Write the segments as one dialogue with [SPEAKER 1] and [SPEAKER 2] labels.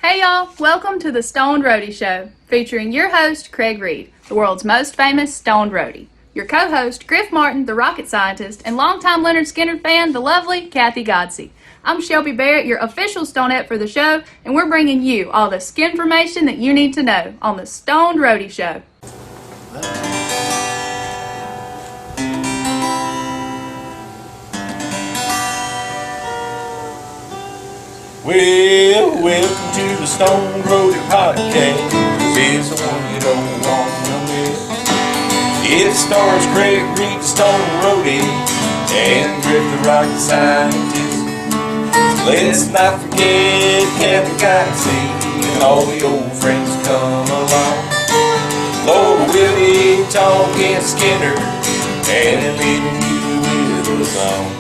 [SPEAKER 1] Hey y'all, welcome to the Stoned Roadie Show, featuring your host, Craig Reed, the world's most famous Stoned Roadie. Your co-host, Griff Martin, the rocket scientist, and longtime Lynyrd Skynyrd fan, the lovely Kathy GODSEY. I'm Shelby Barrett, your official Stonette for the show, and we're bringing you all the skin information that you need to know on the Stoned Roadie Show.
[SPEAKER 2] Well, welcome to the Stoned Roadie Podcast. This is the one you don't want to miss. It stars Craig Reed, the Stoned Roadie, and Griff, the rocket scientist. Let's not forget Kathy GODSEY and all the old friends come along. Lord, we'll be talking Skynyrd and leaving you with a song.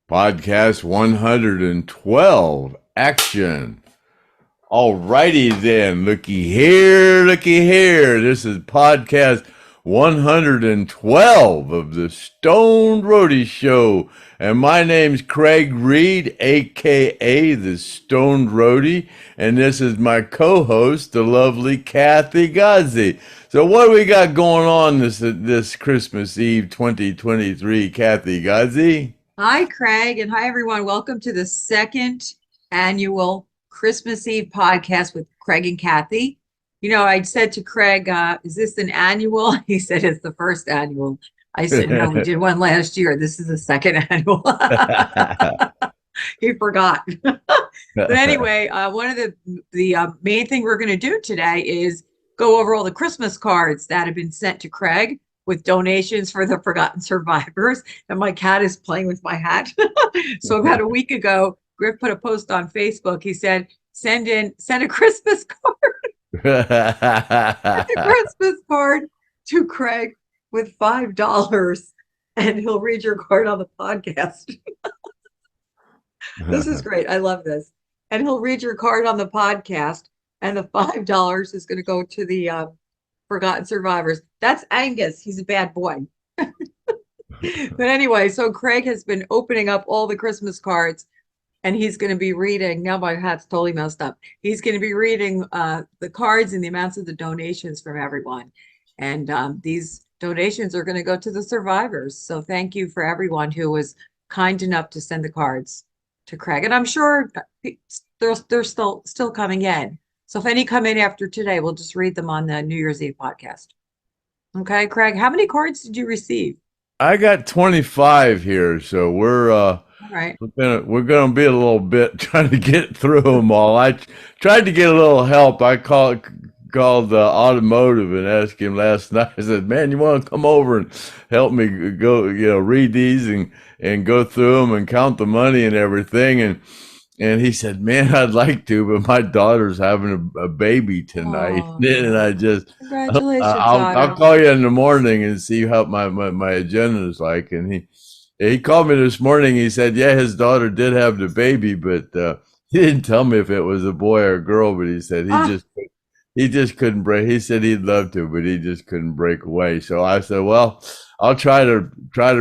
[SPEAKER 3] Podcast 112, action. Alrighty then, looky here. This is podcast 112 of the Stoned Roadie Show. And my name's Craig Reed, a.k.a. the Stoned Roadie. And this is my co-host, the lovely Kathy GODSEY. So what do we got going on this Christmas Eve 2023, Kathy GODSEY?
[SPEAKER 4] Hi, Craig, and hi, everyone. Welcome to the second annual Christmas Eve podcast with Craig and Kathy. You know, I said to Craig, is this an annual? He said, it's the first annual. I said, no, we did one last year. This is the second annual. He forgot. But anyway, one of the main thing we're going to do today is go over all the Christmas cards that have been sent to Craig with donations for the forgotten survivors. And my cat is playing with my hat. So about a week ago, Griff put a post on Facebook. He said, send a Christmas card. A Christmas card to Craig with $5 and he'll read your card on the podcast. This is great. I love this. And he'll read your card on the podcast and the $5 is going to go to the forgotten survivors. That's Angus. He's a bad boy. But anyway, so Craig has been opening up all the Christmas cards and he's going to be reading. Now my hat's totally messed up. He's going to be reading the cards and the amounts of the donations from everyone. And these donations are going to go to the survivors. So thank you for everyone who was kind enough to send the cards to Craig. And I'm sure they're still coming in. So if any come in after today, we'll just read them on the New Year's Eve podcast. Okay, Craig, how many cards did you receive?
[SPEAKER 3] I got 25 here, so we're
[SPEAKER 4] All right.
[SPEAKER 3] we're gonna be a little bit trying to get through them all. I tried to get a little help. I called the automotive and asked him last night. I said, "Man, you want to come over and help me go, read these and go through them and count the money and everything?" And he said, "Man, I'd like to, but my daughter's having a baby tonight."
[SPEAKER 4] Oh,
[SPEAKER 3] And I just,
[SPEAKER 4] congratulations,
[SPEAKER 3] I'll call you in the morning and see how my agenda is like. And he called me this morning. He said, yeah, his daughter did have the baby, but he didn't tell me if it was a boy or a girl. But he said he just couldn't break. He said he'd love to, but he just couldn't break away. So I said, well, I'll try to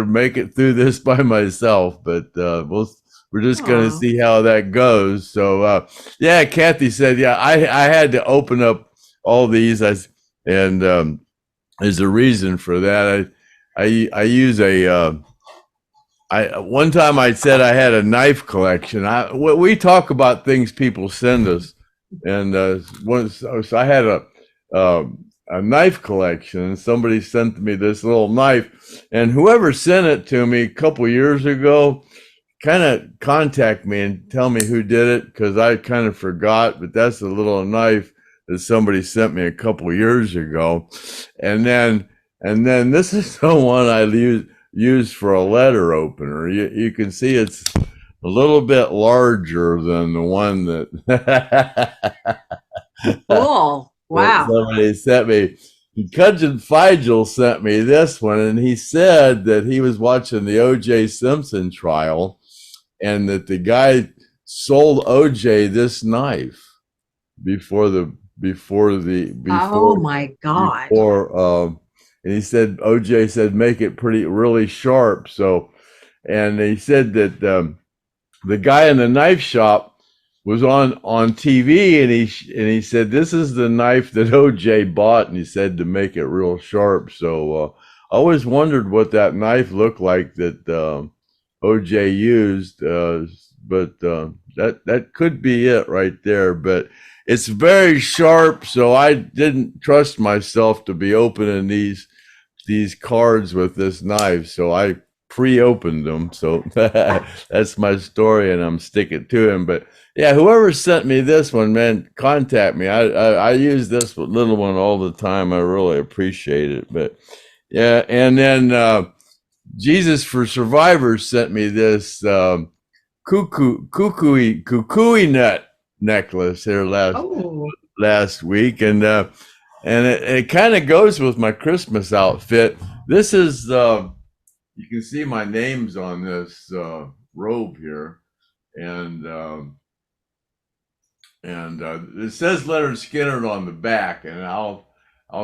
[SPEAKER 3] make it through this by myself, but we're just going to see how that goes. So, yeah, Kathy said, yeah, I had to open up all these, and there's a reason for that. I use one time I said I had a knife collection. We talk about things people send us, and so I had a knife collection, and somebody sent me this little knife, and whoever sent it to me a couple years ago, kind of contact me and tell me who did it, because I kind of forgot. But that's a little knife that somebody sent me a couple years ago, and then this is the one I used for a letter opener. You can see it's a little bit larger than the one that
[SPEAKER 4] cool. Wow.
[SPEAKER 3] Somebody sent me. Cousin Figel sent me this one, and he said that he was watching the O.J. Simpson trial, and that the guy sold O.J. this knife before
[SPEAKER 4] oh my God.
[SPEAKER 3] And he said, O.J. said, make it really sharp. So, and he said that the guy in the knife shop was on TV, and he said, "This is the knife that OJ bought," and he said to make it real sharp. So I always wondered what that knife looked like that OJ used, but that could be it right there. But it's very sharp, so I didn't trust myself to be opening these cards with this knife, so I pre-opened them. So that's my story, and I'm sticking to him. But yeah, whoever sent me this one, man, contact me. I use this little one all the time. I really appreciate it. But yeah, and then Jesus for Survivors sent me this kukui nut necklace here last week, and it kind of goes with my Christmas outfit. This is you can see my name's on this robe here, and it says Lynyrd Skynyrd on the back, and I'll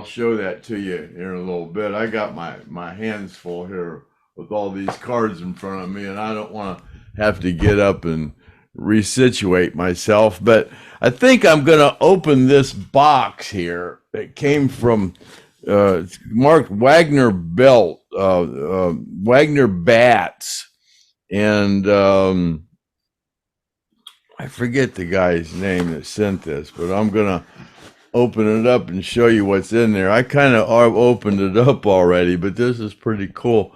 [SPEAKER 3] show that to you here in a little bit. I got my hands full here with all these cards in front of me, and I don't want to have to get up and resituate myself. But I think I'm going to open this box here. It came from Mark Wagner Belt, Wagner Bats, and I forget the guy's name that sent this, but I'm going to open it up and show you what's in there. I kind of opened it up already, but this is pretty cool.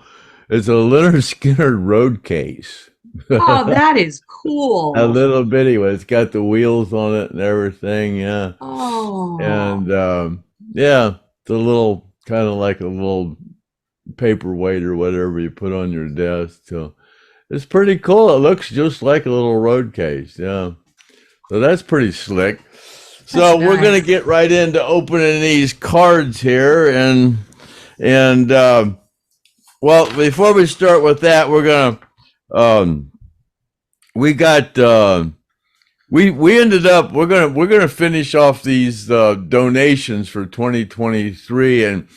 [SPEAKER 3] It's a Lynyrd Skynyrd road case.
[SPEAKER 4] Oh, that is cool.
[SPEAKER 3] A little bitty one. It's got the wheels on it and everything. Yeah.
[SPEAKER 4] Oh.
[SPEAKER 3] And yeah, it's a little kind of like a little paperweight or whatever you put on your desk. So it's pretty cool. It looks just like a little road case. Yeah. So that's pretty slick. So
[SPEAKER 4] That's
[SPEAKER 3] we're
[SPEAKER 4] nice.
[SPEAKER 3] going to get right into opening these cards here. And well, before we start with that, we're going to, we ended up, we're going to finish off these donations for 2023. And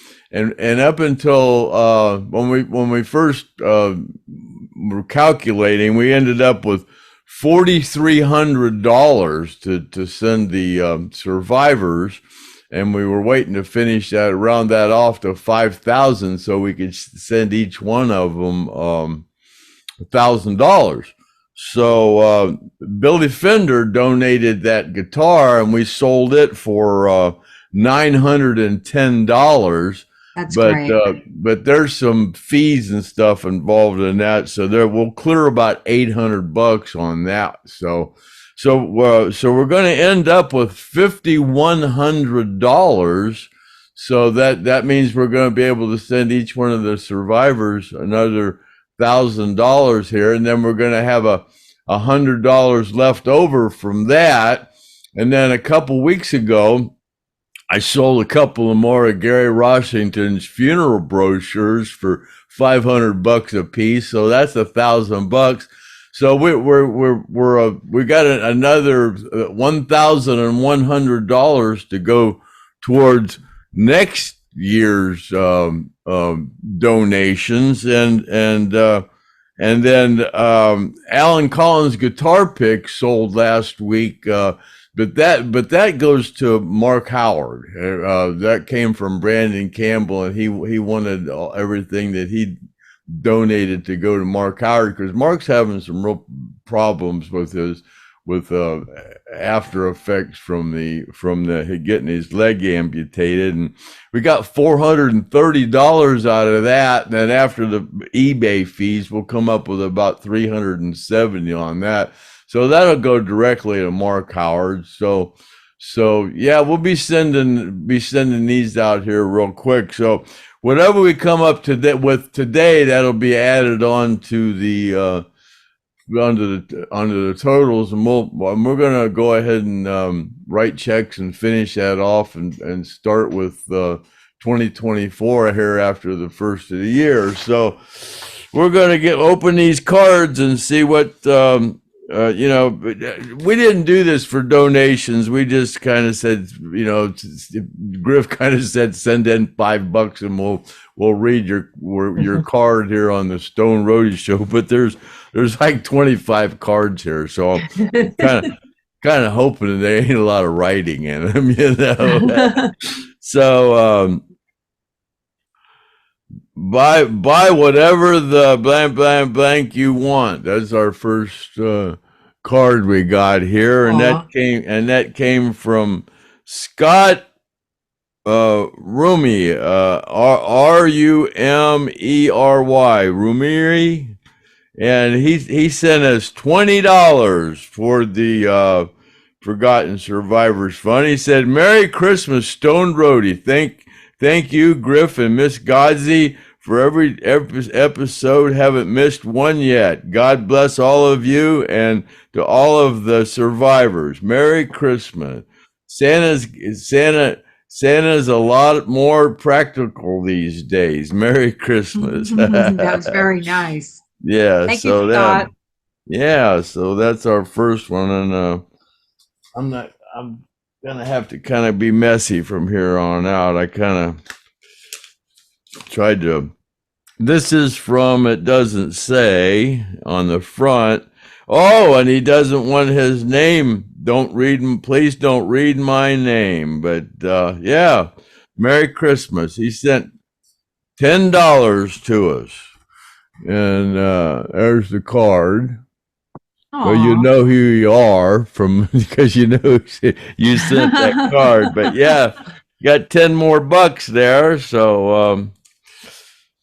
[SPEAKER 3] up until when we first were calculating, we ended up with $4,300 to send the survivors, and we were waiting to finish that, round that off to 5,000, so we could send each one of them $1,000. So Billy Fender donated that guitar, and we sold it for $910.
[SPEAKER 4] That's great.
[SPEAKER 3] But there's some fees and stuff involved in that, so we'll clear about $800 on that. So we're going to end up with $5,100. So that means we're going to be able to send each one of the survivors another $1,000 here, and then we're going to have $100 left over from that. And then a couple weeks ago, I sold a couple of more of Gary Washington's funeral brochures for $500 a piece. So that's $1,000. So we got another $1,100 to go towards next year's donations, and then Alan Collins' guitar pick sold last week. But that goes to Mark Howard. That came from Brandon Campbell, and he wanted everything that he donated to go to Mark Howard, because Mark's having some real problems with after effects from the getting his leg amputated, and we got $430 out of that. And then after the eBay fees, we'll come up with about $370 on that. So that'll go directly to Mark Howard. So yeah, we'll be sending these out here real quick. So whatever we come up with today, that'll be added on to the onto the totals, and we're gonna go ahead and write checks and finish that off, and start with 2024 here after the first of the year. So we're gonna open these cards and see what. We didn't do this for donations. We just kind of said, Griff kind of said, send in $5 and we'll read your card here on the Stone Roadie Show. But there's there's like 25 cards here, so I'm kind of hoping there ain't a lot of writing in them, you know. So buy whatever the blank blank blank you want. That's our first card we got here, and that came from Scott Rumi, Rumery, Rumiri, and he sent us $20 for the Forgotten Survivors Fund. He said, "Merry Christmas, Stoned Roadie. Thank you, Griff and Miss GODSEY, for every episode. Haven't missed one yet. God bless all of you and to all of the survivors. Merry Christmas." Santa's a lot more practical these days. Merry Christmas.
[SPEAKER 4] That was very nice.
[SPEAKER 3] Yeah.
[SPEAKER 4] Thank you, Scott.
[SPEAKER 3] So that's our first one, and I'm gonna have to kind of be messy from here on out. I kind of tried to. This is from, it doesn't say on the front. Oh, and he doesn't want his name. Please don't read my name. But yeah, Merry Christmas. He sent $10 to us, and there's the card. Well, you know who you are from, because you know you sent that card. But yeah, got 10 more bucks there. So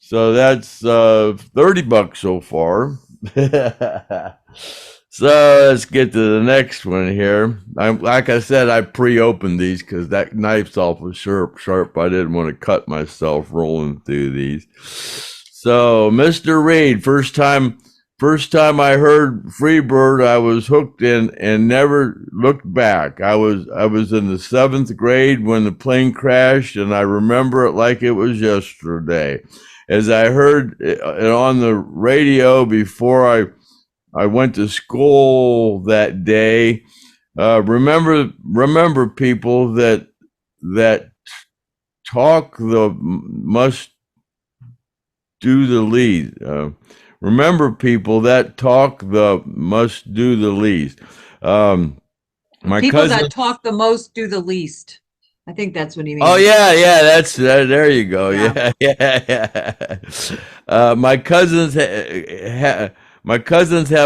[SPEAKER 3] so that's $30 so far. So let's get to the next one here. Like I said, I pre-opened these because that knife's awful sharp. I didn't want to cut myself rolling through these. So Mr. Reed, first time I heard Freebird, I was hooked in and never looked back. I was in the 7th grade when the plane crashed, and I remember it like it was yesterday. As I heard it on the radio before I went to school that day. Remember people that talk the must do the least. Remember people that talk the must do the least. My
[SPEAKER 4] People
[SPEAKER 3] cousin
[SPEAKER 4] that talk the most do the least. I think that's what he means.
[SPEAKER 3] Oh yeah, that's there you go. Yeah. My cousins have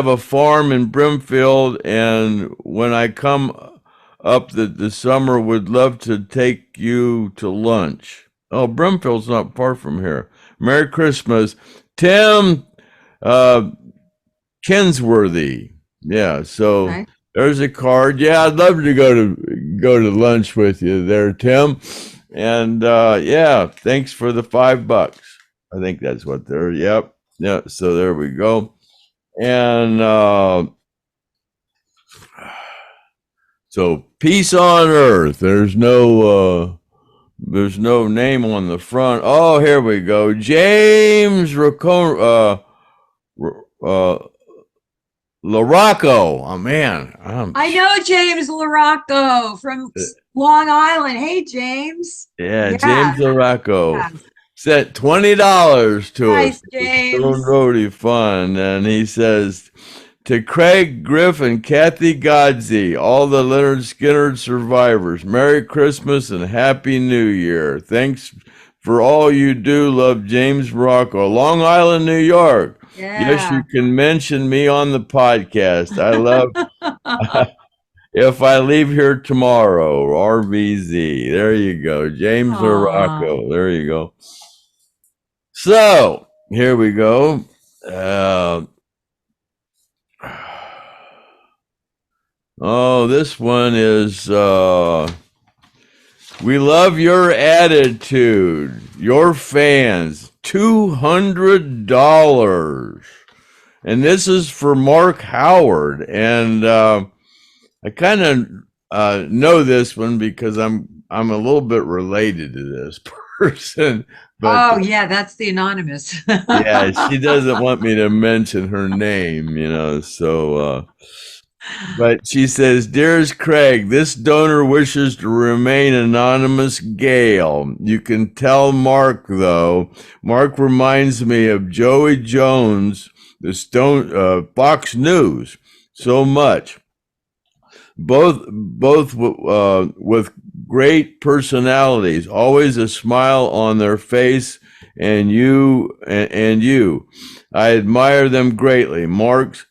[SPEAKER 3] a farm in Brimfield, and when I come up the summer, would love to take you to lunch. Oh, Brimfield's not far from here. Merry Christmas, Tim Kinsworthy. Yeah, so okay. There's a card. Yeah, I'd love to go to lunch with you there, Tim. And yeah, thanks for the $5. I think that's what they're. Yep. Yeah. So there we go. And so peace on earth. There's no name on the front. Oh, here we go. James LaRocco. Oh man,
[SPEAKER 4] I know James LaRocco from Long Island. Hey, James.
[SPEAKER 3] Yeah. James LaRocco. Yeah. Sent $20 to us.
[SPEAKER 4] James.
[SPEAKER 3] Stone Roadie Fund, and he says, to Craig, Griff, and Kathy GODSEY, all the Lynyrd Skynyrd survivors, Merry Christmas and Happy New Year. Thanks for all you do. Love, James Rocco, Long Island, New York.
[SPEAKER 4] Yeah.
[SPEAKER 3] Yes, you can mention me on the podcast. I love if I leave here tomorrow, RVZ. There you go. James Rocco. There you go. So here we go. Oh, this one is we love your attitude, your fans, $200. And this is for Mark Howard. And I kind of know this one because I'm a little bit related to this person. But,
[SPEAKER 4] oh, yeah, that's the anonymous.
[SPEAKER 3] Yeah, she doesn't want me to mention her name, so but she says, Dearest Craig, this donor wishes to remain anonymous. Gail. You can tell Mark, though. Mark reminds me of Joey Jones Fox News so much. Both with great personalities, always a smile on their face, and you. I admire them greatly. Marks,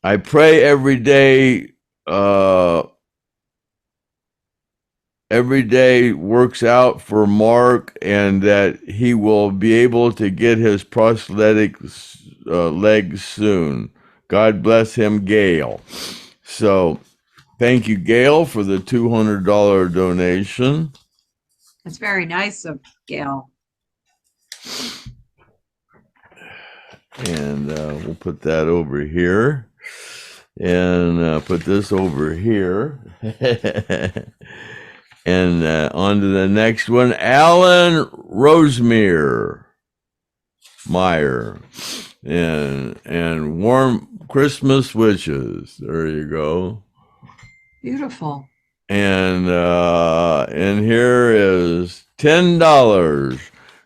[SPEAKER 3] I pray every day works out for Mark, and that he will be able to get his prosthetic legs soon. God bless him, Gail. So thank you, Gail, for the $200 donation.
[SPEAKER 4] That's very nice of Gail.
[SPEAKER 3] And we'll put that over here. And put this over here. And on to the next one. Alan Rosemere Meyer. And warm Christmas wishes. There you go.
[SPEAKER 4] Beautiful.
[SPEAKER 3] And here is $10.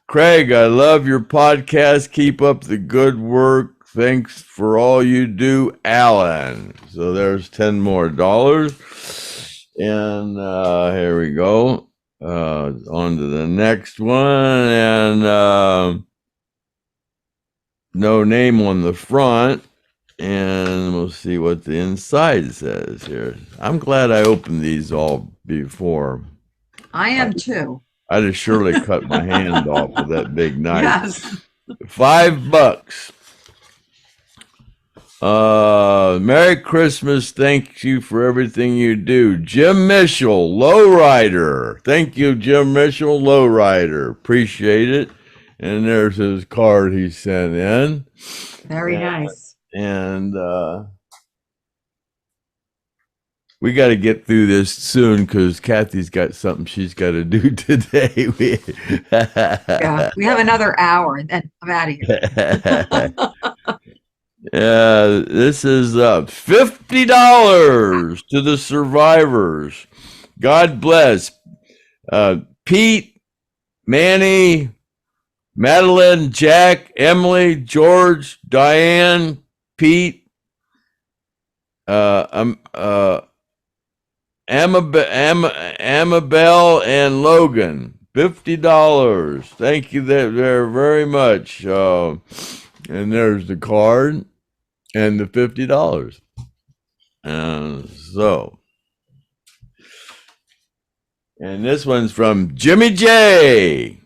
[SPEAKER 3] Craig, I love your podcast. Keep up the good work. Thanks for all you do, Alan. So there's $10 more. And here we go. On to the next one. And no name on the front. And we'll see what the inside says here. I'm glad I opened these all before.
[SPEAKER 4] I am too.
[SPEAKER 3] I'd have surely cut my hand off with that big knife.
[SPEAKER 4] Yes.
[SPEAKER 3] $5. Merry Christmas. Thank you for everything you do. Jim Mitchell, Lowrider. Thank you, Jim Mitchell, Lowrider. Appreciate it. And there's his card he sent in.
[SPEAKER 4] Very nice.
[SPEAKER 3] And we got to get through this soon because Kathy's got something she's got to do today.
[SPEAKER 4] Yeah, we have another hour and then I'm out of here.
[SPEAKER 3] This is $50 to the survivors. God bless. Pete, Manny, Madeline, Jack, Emily, George, Diane, Pete, Amabel, and Logan. $50. Thank you there very much. And there's the card and the $50. And this one's from Jimmy J.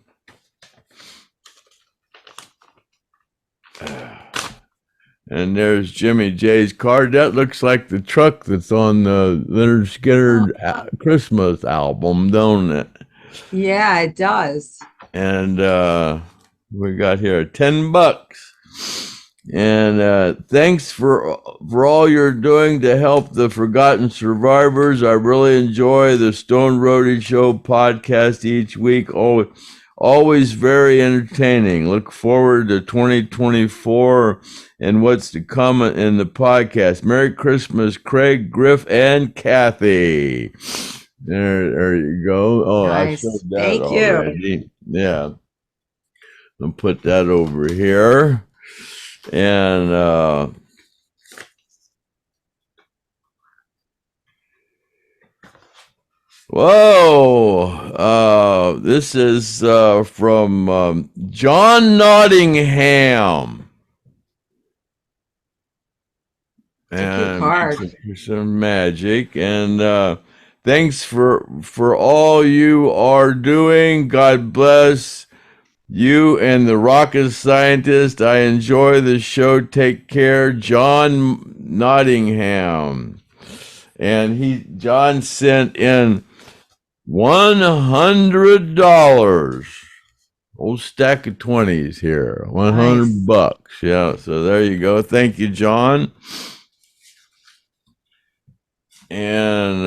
[SPEAKER 3] And there's Jimmy J's card. That looks like the truck that's on the Lynyrd Skynyrd Christmas album, don't it?
[SPEAKER 4] Yeah, it does.
[SPEAKER 3] And we got here $10. And thanks for all you're doing to help the forgotten survivors. I really enjoy the Stone Roadie Show podcast each week. Always very entertaining. Look forward to 2024 and what's to come in the podcast. Merry Christmas, Craig, Griff, and Kathy. There you go. Oh,
[SPEAKER 4] nice.
[SPEAKER 3] I showed that
[SPEAKER 4] Thank
[SPEAKER 3] already.
[SPEAKER 4] You.
[SPEAKER 3] Yeah. I'll put that over here. And whoa, this is from John Nottingham. And some magic. And thanks for all you are doing. God bless you and the rocket scientist. I enjoy the show. Take care, John Nottingham. And John sent in $100. Old stack of 20s here. $100. Nice. Yeah, so there you go. Thank you, John. And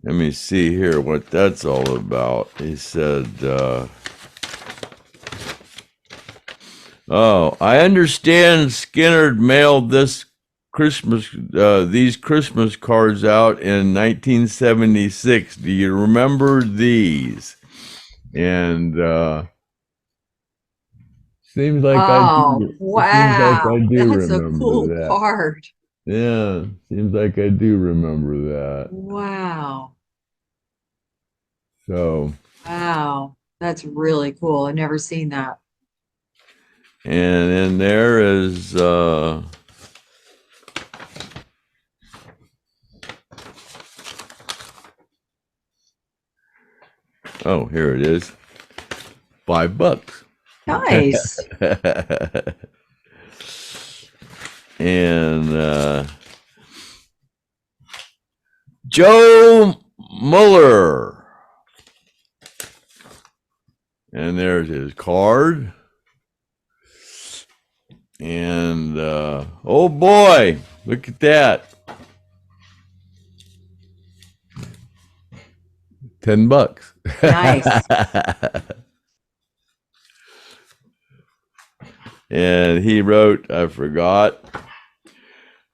[SPEAKER 3] let me see here what that's all about. He said, oh, I understand Skynyrd mailed these Christmas cards out in 1976. Do you remember these? And seems like
[SPEAKER 4] Oh,
[SPEAKER 3] seems like
[SPEAKER 4] wow.
[SPEAKER 3] I do
[SPEAKER 4] That's a
[SPEAKER 3] remember
[SPEAKER 4] cool
[SPEAKER 3] that.
[SPEAKER 4] card.
[SPEAKER 3] Yeah, seems like I do remember that.
[SPEAKER 4] Wow.
[SPEAKER 3] So,
[SPEAKER 4] Wow. That's really cool. I've never seen that.
[SPEAKER 3] and then there is oh, here it is. $5.
[SPEAKER 4] Nice.
[SPEAKER 3] And Joe Muller. And there's his card. And oh boy, look at that. $10.
[SPEAKER 4] Nice.
[SPEAKER 3] And he wrote, I forgot.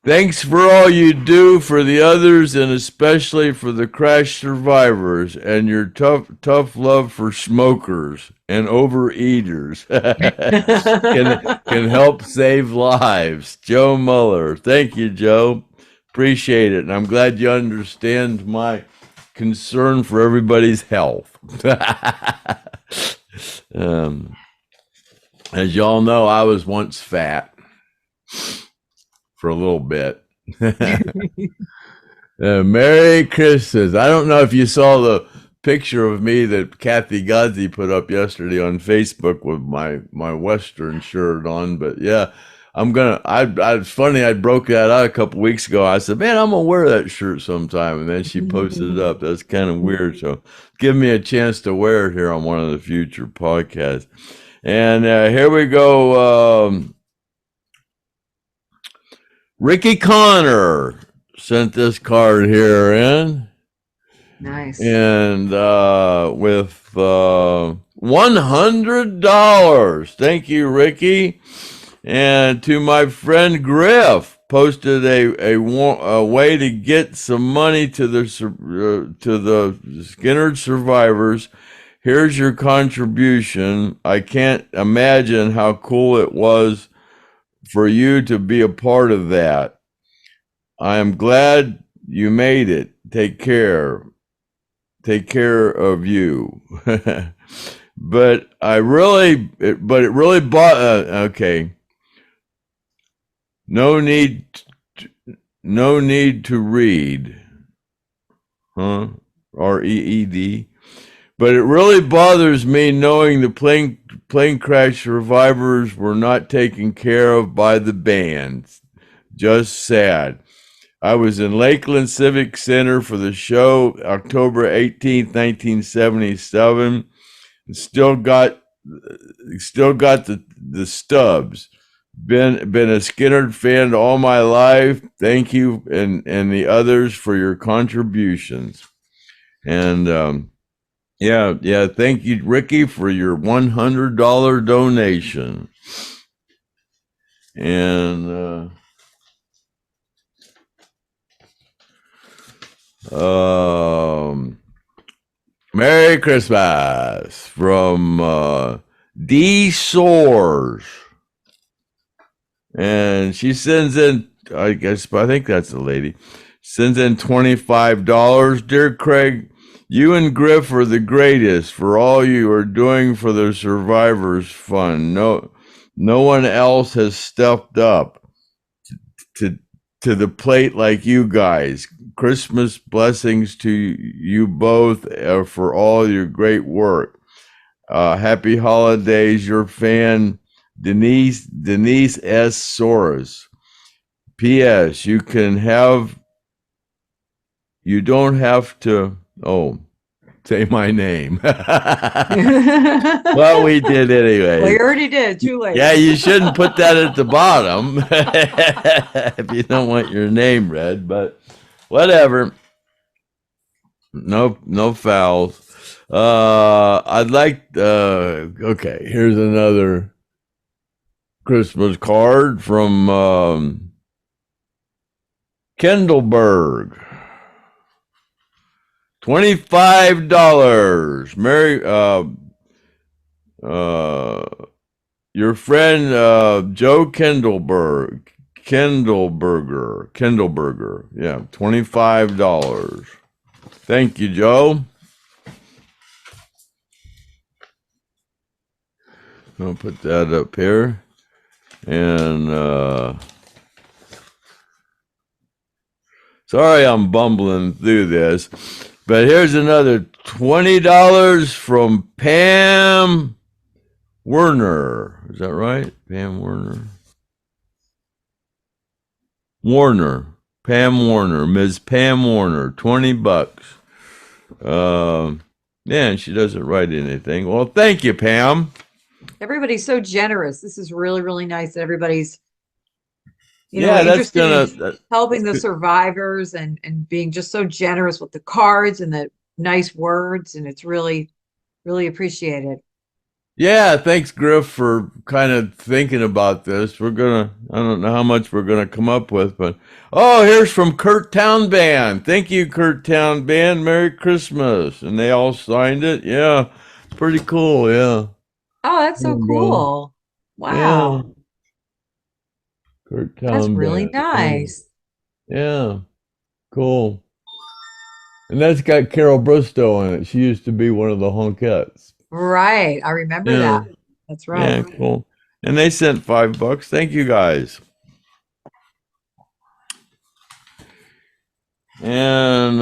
[SPEAKER 3] Thanks for all you do for the others and especially for the crash survivors and your tough love for smokers and overeaters can help save lives. Joe Muller. Thank you, Joe. Appreciate it. And I'm glad you understand my concern for everybody's health. As y'all know, I was once fat for a little bit. Merry Christmas. I don't know if you saw the picture of me that Kathy GODSEY put up yesterday on Facebook with my Western shirt on, but yeah, it's funny, I broke that out a couple weeks ago. I said, man, I'm gonna wear that shirt sometime, and then she posted it up. That's kind of weird, so give me a chance to wear it here on one of the future podcasts. And here we go. Ricky Connor sent this card here in.
[SPEAKER 4] Nice.
[SPEAKER 3] And with $100. Thank you, Ricky. And to my friend Griff, posted a way to get some money to the Skynyrd survivors. Here's your contribution. I can't imagine how cool it was for you to be a part of that. I am glad you made it. Take care. Take care of you. But it really bought, okay. No need to read. Huh? REED. But it really bothers me knowing the plane crash survivors were not taken care of by the bands. Just sad. I was in Lakeland Civic Center for the show October 18th, 1977. Still got the stubs. Been a Skynyrd fan all my life. Thank you and the others for your contributions. And yeah, thank you, Ricky, for your $100 donation. And Merry Christmas from D Soars. And she sends in, I think that's the lady, sends in $25. Dear Craig, you and Griff are the greatest for all you are doing for the survivors fund. No one else has stepped up to the plate like you guys. Christmas blessings to you both for all your great work. Happy holidays, your fan, Denise S. Soros. P.S. You don't have to, say my name. Well, we did anyway.
[SPEAKER 4] Well, you already did. Too late.
[SPEAKER 3] Yeah, you shouldn't put that at the bottom if you don't want your name read, but whatever. No fouls. I'd like, okay, here's another Christmas card from Kendallberg. $25. Your friend Joe Kindleberger. Yeah, $25. Thank you, Joe. I'll put that up here. And sorry I'm bumbling through this, but here's another $20 from Pam Werner. Is that right? Pam Werner? Pam Warner, Ms. Pam Warner, $20. Yeah, and she doesn't write anything. Well, thank you, Pam.
[SPEAKER 4] Everybody's so generous. This is really, really nice that everybody's,
[SPEAKER 3] Yeah, that's
[SPEAKER 4] interested
[SPEAKER 3] gonna
[SPEAKER 4] in helping the survivors and being just so generous with the cards and the nice words, and it's really, really appreciated.
[SPEAKER 3] Yeah, thanks, Griff, for kind of thinking about this. I don't know how much we're gonna come up with, but here's from Kurt Town Band. Thank you, Kurt Town Band. Merry Christmas. And they all signed it. Yeah, pretty cool. Yeah.
[SPEAKER 4] Oh, that's so cool. Wow.
[SPEAKER 3] Yeah. Kurt
[SPEAKER 4] That's
[SPEAKER 3] Town
[SPEAKER 4] really
[SPEAKER 3] Band.
[SPEAKER 4] nice.
[SPEAKER 3] Yeah. Cool. And that's got Carol Bristow in it. She used to be one of the Honkettes.
[SPEAKER 4] Right. I remember
[SPEAKER 3] Yeah.
[SPEAKER 4] that. That's right.
[SPEAKER 3] Yeah, cool. And they sent $5. Thank you, guys. And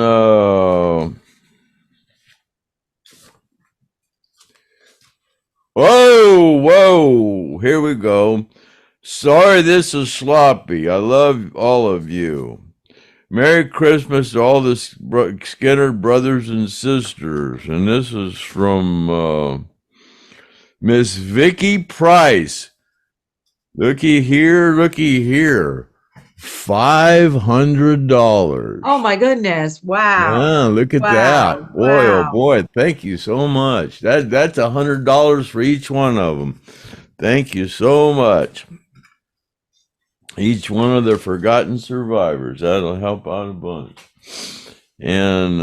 [SPEAKER 3] whoa, here we go. Sorry this is sloppy. I love all of you. Merry Christmas to all the Skynyrd brothers and sisters. And this is from Miss Vicky Price. Looky here. $500.
[SPEAKER 4] Oh my goodness. Wow.
[SPEAKER 3] Yeah, look at that. Boy, oh boy, thank you so much. That's $100 for each one of them. Thank you so much. Each one of the forgotten survivors. That'll help out a bunch. And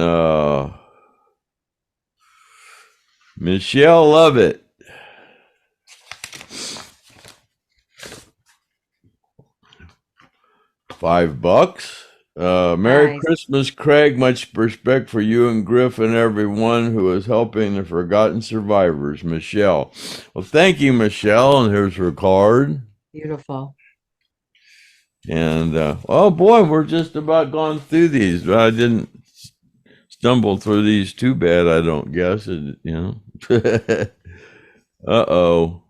[SPEAKER 3] Michelle Lovett. $5. Merry Christmas, Craig. Much respect for you and Griff and everyone who is helping the forgotten survivors. Michelle. Well, thank you, Michelle. And here's her card.
[SPEAKER 4] Beautiful.
[SPEAKER 3] And oh boy, we're just about gone through these. I didn't stumble through these too bad, I don't guess. Uh-oh.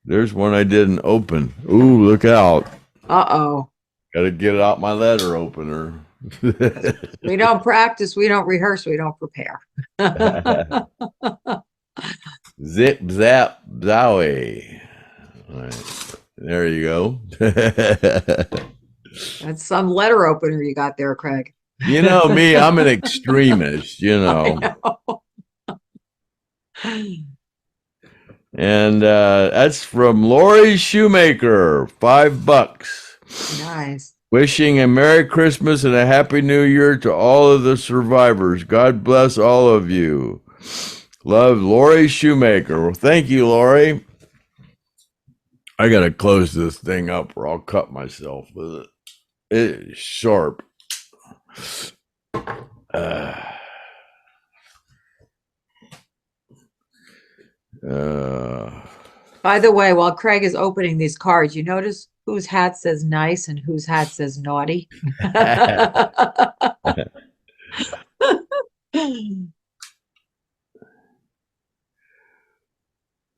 [SPEAKER 3] There's one I didn't open. Ooh, look out.
[SPEAKER 4] Uh-oh.
[SPEAKER 3] Gotta get out my letter opener.
[SPEAKER 4] We don't practice, we don't rehearse, we don't prepare.
[SPEAKER 3] Zip, zap, zowie. Right. There you go.
[SPEAKER 4] That's some letter opener you got there, Craig.
[SPEAKER 3] You know me, I'm an extremist, you know. And that's from Lori Shoemaker, $5.
[SPEAKER 4] Nice.
[SPEAKER 3] Wishing a Merry Christmas and a Happy New Year to all of the survivors. God bless all of you. Love, Lori Shoemaker. Well, thank you, Lori. I got to close this thing up or I'll cut myself with it. It is sharp.
[SPEAKER 4] By the way, while Craig is opening these cards, you notice whose hat says nice and whose hat says naughty?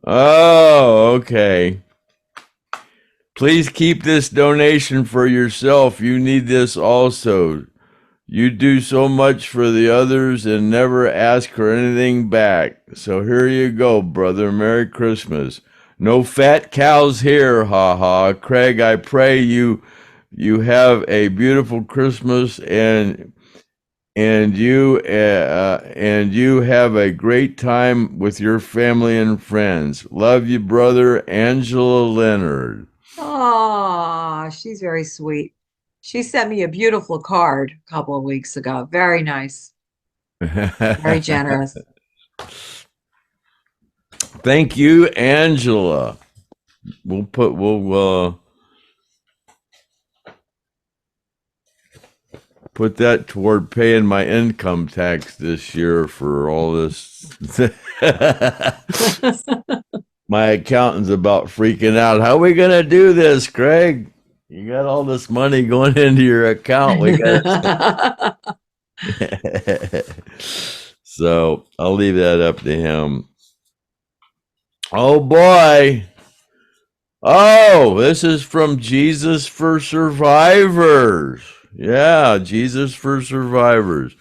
[SPEAKER 3] Oh, okay. Please keep this donation for yourself. You need this also. You do so much for the others and never ask for anything back. So here you go, brother. Merry Christmas. No fat cows here, ha. Craig, I pray you have a beautiful Christmas and you have a great time with your family and friends. Love you, brother. Angela Lynyrd.
[SPEAKER 4] Oh, she's very sweet. She sent me a beautiful card a couple of weeks ago. Very nice. Very generous.
[SPEAKER 3] Thank you, Angela. We'll put that toward paying my income tax this year for all this. My accountant's about freaking out. How are we gonna do this, Craig? You got all this money going into your account. We got so I'll leave that up to him. Oh boy. Oh, this is from Jesus for Survivors. Yeah, Jesus for Survivors.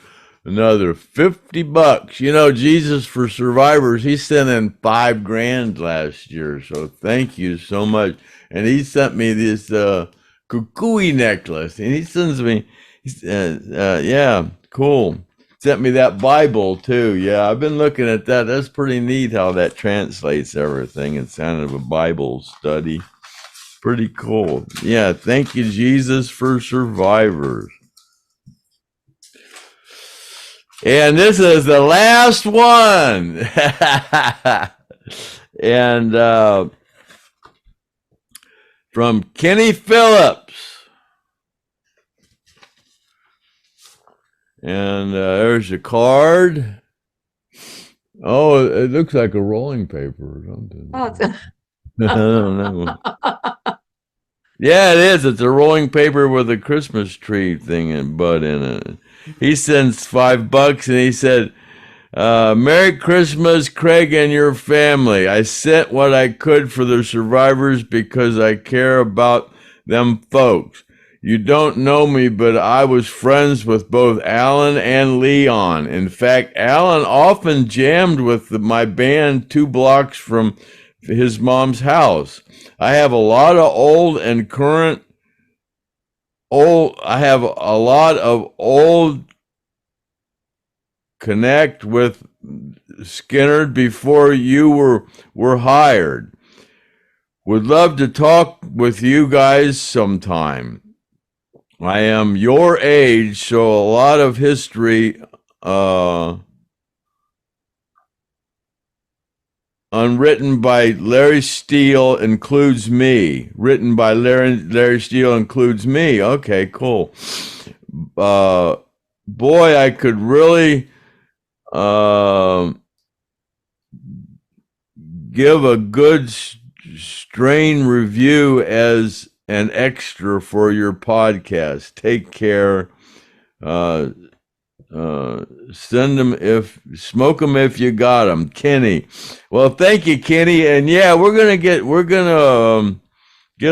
[SPEAKER 3] Another $50. You know, Jesus for Survivors, he sent in $5,000 last year. So thank you so much. And he sent me this kukui necklace. And he sends me, yeah, cool. Sent me that Bible too. Yeah, I've been looking at that. That's pretty neat how that translates everything. It's kind of a Bible study. Pretty cool. Yeah, thank you, Jesus, for Survivors. And this is the last one. And from Kenny Phillips. And there's a card. Oh, it looks like a rolling paper or something.
[SPEAKER 4] Oh,
[SPEAKER 3] I don't know. Yeah, it is. It's a rolling paper with a Christmas tree thing and bud in it. He sends $5 and he said, Merry Christmas, Craig and your family. I sent what I could for the survivors because I care about them folks. You don't know me, but I was friends with both Alan and Leon. In fact, Alan often jammed with my band 2 blocks from his mom's house. I have a lot of old connect with Skynyrd before you were hired. Would love to talk with you guys sometime. I am your age, so a lot of history unwritten by Larry Steele includes me. Written by Larry Steele includes me. Okay, cool. Boy, I could really give a good strain review as an extra for your podcast. Take care. Smoke them if you got them, Kenny. Well, thank you, Kenny. And yeah, we're gonna get a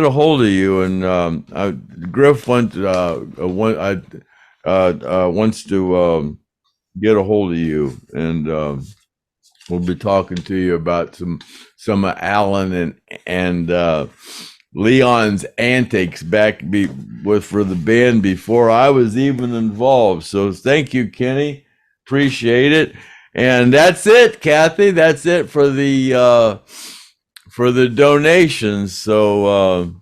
[SPEAKER 3] hold of you. And Griff wants to get a hold of you, and we'll be talking to you about some of Alan and Leon's antics for the band before I was even involved. So thank you, Kenny. Appreciate it. And that's it, Kathy. That's it for the donations. So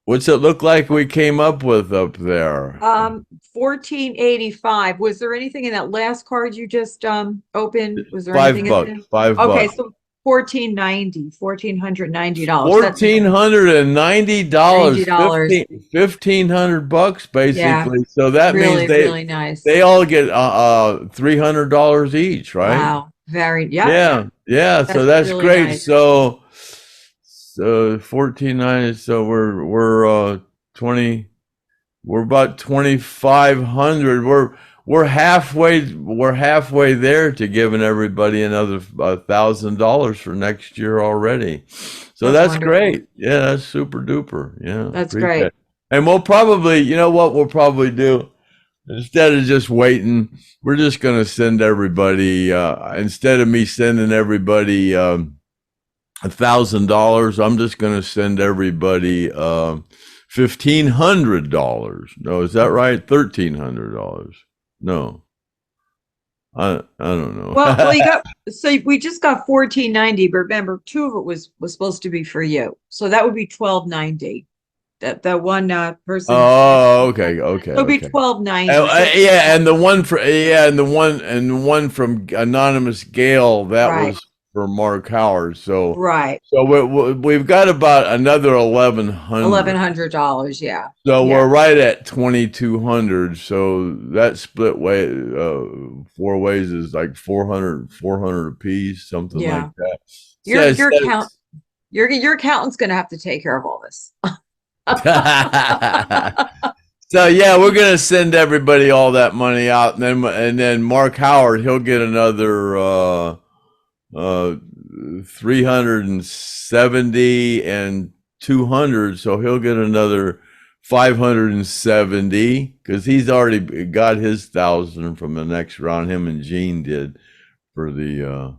[SPEAKER 3] what's it look like we came up with up there?
[SPEAKER 4] 1485. Was there anything in that last card you just opened? Was there anything
[SPEAKER 3] $5.
[SPEAKER 4] in there?
[SPEAKER 3] $5.
[SPEAKER 4] Okay, so $1,490. $1,490.
[SPEAKER 3] $1,490. $1,500 basically.
[SPEAKER 4] Yeah.
[SPEAKER 3] So that
[SPEAKER 4] Really,
[SPEAKER 3] means
[SPEAKER 4] really nice.
[SPEAKER 3] they all get $300 each, right?
[SPEAKER 4] Wow. Very, yeah.
[SPEAKER 3] Yeah. So that's
[SPEAKER 4] really
[SPEAKER 3] great.
[SPEAKER 4] nice.
[SPEAKER 3] So $1,490. So we're 20. We're about 2,500. We're halfway there to giving everybody another $1,000 for next year already. So that's
[SPEAKER 4] wonderful.
[SPEAKER 3] great. Yeah, that's super duper. Yeah,
[SPEAKER 4] That's great.
[SPEAKER 3] And we'll probably, you know what we'll probably do? Instead of just waiting, we're just going to send everybody, instead of me sending everybody $1,000, I'm just going to send everybody $1,500. No, is that right? $1,300. No, I don't know.
[SPEAKER 4] Well, we just got $1,490, but remember, 2 of it was supposed to be for you, so that would be $1,290. the one person.
[SPEAKER 3] Oh, okay, okay,
[SPEAKER 4] It'll be
[SPEAKER 3] okay.
[SPEAKER 4] $12.90.
[SPEAKER 3] Yeah, and the one for and the one from Anonymous Gail, that
[SPEAKER 4] Right.
[SPEAKER 3] was for Mark Howard. So
[SPEAKER 4] Right.
[SPEAKER 3] we've got about another $1,100.
[SPEAKER 4] $1,100. Yeah.
[SPEAKER 3] So
[SPEAKER 4] Yeah.
[SPEAKER 3] we're right at 2,200. So that split way 4 ways is like 400 apiece, something
[SPEAKER 4] Yeah.
[SPEAKER 3] like that.
[SPEAKER 4] Your
[SPEAKER 3] Says-
[SPEAKER 4] account your accountant's gonna have to take care of all this.
[SPEAKER 3] So yeah, we're gonna send everybody all that money out, and then Mark Howard, he'll get another 370 and 200, so he'll get another 570 because he's already got his 1,000 from the next round. Him and Gene did for the.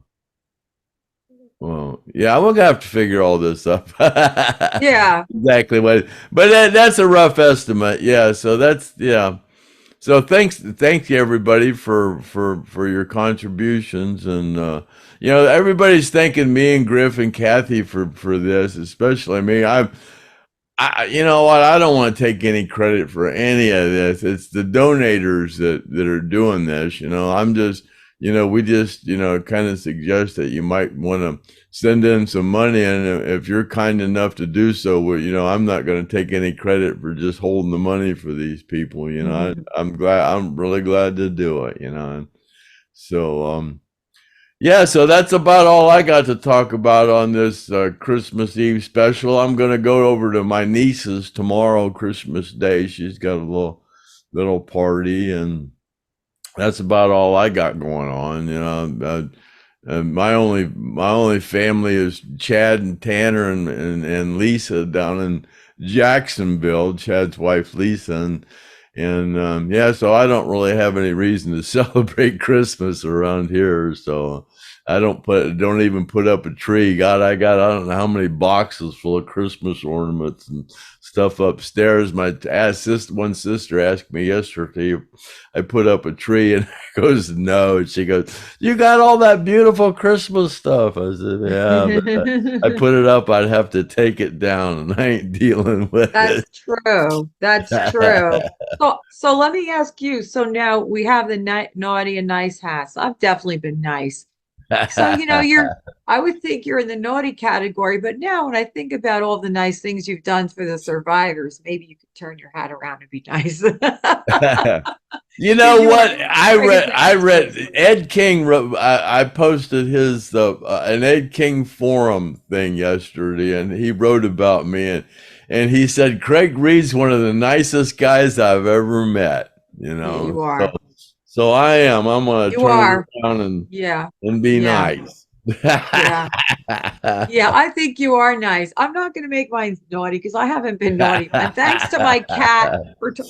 [SPEAKER 3] Well, yeah, we're gonna have to figure all this up.
[SPEAKER 4] Yeah.
[SPEAKER 3] Exactly what, but that's a rough estimate. Yeah, so that's yeah. So thank you everybody for your contributions, and everybody's thanking me and Griff and Kathy for this, especially me. You know what? I don't want to take any credit for any of this. It's the donators that are doing this. I'm just, we just, kind of suggest that you might want to send in some money. And if you're kind enough to do so, I'm not going to take any credit for just holding the money for these people.
[SPEAKER 4] Mhm.
[SPEAKER 3] I'm really glad to do it, And so, yeah, so that's about all I got to talk about on this Christmas Eve special. I'm going to go over to my niece's tomorrow, Christmas Day. She's got a little party, and that's about all I got going on. My only family is Chad and Tanner and Lisa down in Jacksonville. Chad's wife Lisa, and yeah, so I don't really have any reason to celebrate Christmas around here. So I don't even put up a tree. God, I don't know how many boxes full of Christmas ornaments and stuff upstairs. My one sister asked me yesterday if I put up a tree, and I goes, no. And she goes, you got all that beautiful Christmas stuff. I said, yeah, but I put it up, I'd have to take it down, and I ain't dealing with
[SPEAKER 4] That's
[SPEAKER 3] it.
[SPEAKER 4] true. That's true. So let me ask you. So now we have the naughty and nice hats. I've definitely been nice. So, I would think you're in the naughty category, but now when I think about all the nice things you've done for the survivors, maybe you could turn your hat around and be nice.
[SPEAKER 3] You know
[SPEAKER 4] You
[SPEAKER 3] what?
[SPEAKER 4] were
[SPEAKER 3] I read
[SPEAKER 4] praising
[SPEAKER 3] Ed King wrote, I posted his an Ed King forum thing yesterday, and he wrote about me, and he said Craig Reed's one of the nicest guys I've ever met.
[SPEAKER 4] Yeah, you
[SPEAKER 3] So
[SPEAKER 4] are.
[SPEAKER 3] so I am. I'm gonna
[SPEAKER 4] You
[SPEAKER 3] turn
[SPEAKER 4] are.
[SPEAKER 3] it around
[SPEAKER 4] Yeah.
[SPEAKER 3] and be
[SPEAKER 4] Yeah.
[SPEAKER 3] nice.
[SPEAKER 4] Yeah. Yeah, I think you are nice. I'm not going to make mine naughty because I haven't been naughty. And thanks to my cat,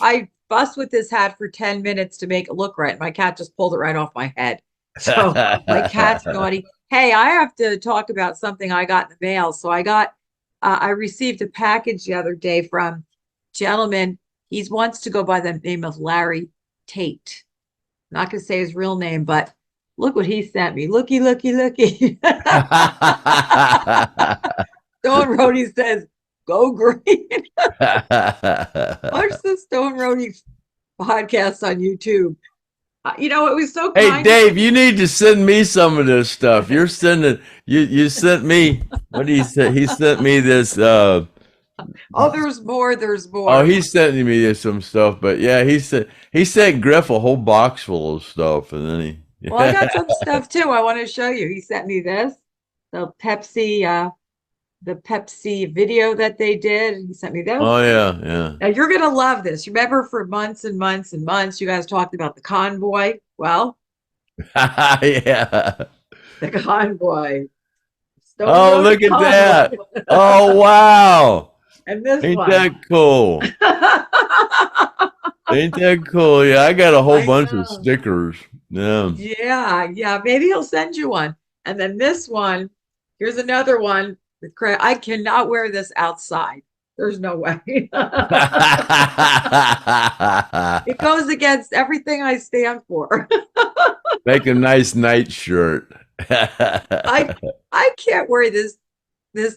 [SPEAKER 4] I fussed with this hat for 10 minutes to make it look right. My cat just pulled it right off my head. So my cat's naughty. Hey, I have to talk about something I got in the mail. So I received a package the other day from a gentleman. He wants to go by the name of Larry Tate. I'm not going to say his real name, but look what he sent me. Looky, looky, looky. Stone Roadie says, go green. Watch the Stone Roadie podcast on YouTube. It was so
[SPEAKER 3] Hey
[SPEAKER 4] kind.
[SPEAKER 3] Dave, you need to send me some of this stuff. You're sending you sent me, what did he say? He sent me this
[SPEAKER 4] Oh, there's more. There's more.
[SPEAKER 3] oh, he's sending me some stuff, but yeah, he sent Griff a whole box full of stuff, and then he
[SPEAKER 4] Well, I got some stuff too. I want to show you. He sent me this, the Pepsi video that they did. He sent me this.
[SPEAKER 3] Oh yeah.
[SPEAKER 4] Now you're gonna love this. Remember, for months and months and months, you guys talked about the convoy. Well,
[SPEAKER 3] Yeah.
[SPEAKER 4] the convoy. Stone
[SPEAKER 3] Oh,
[SPEAKER 4] Road
[SPEAKER 3] look at
[SPEAKER 4] convoy.
[SPEAKER 3] that. Oh wow.
[SPEAKER 4] And this
[SPEAKER 3] Ain't
[SPEAKER 4] one.
[SPEAKER 3] that cool? Ain't that cool? Yeah, I got a whole
[SPEAKER 4] I
[SPEAKER 3] bunch
[SPEAKER 4] know.
[SPEAKER 3] of stickers. Yeah.
[SPEAKER 4] Yeah. Maybe he'll send you one. And then this one, here's another one with Craig. I cannot wear this outside. There's no way. It goes against everything I stand for.
[SPEAKER 3] Make a nice night shirt.
[SPEAKER 4] I can't wear this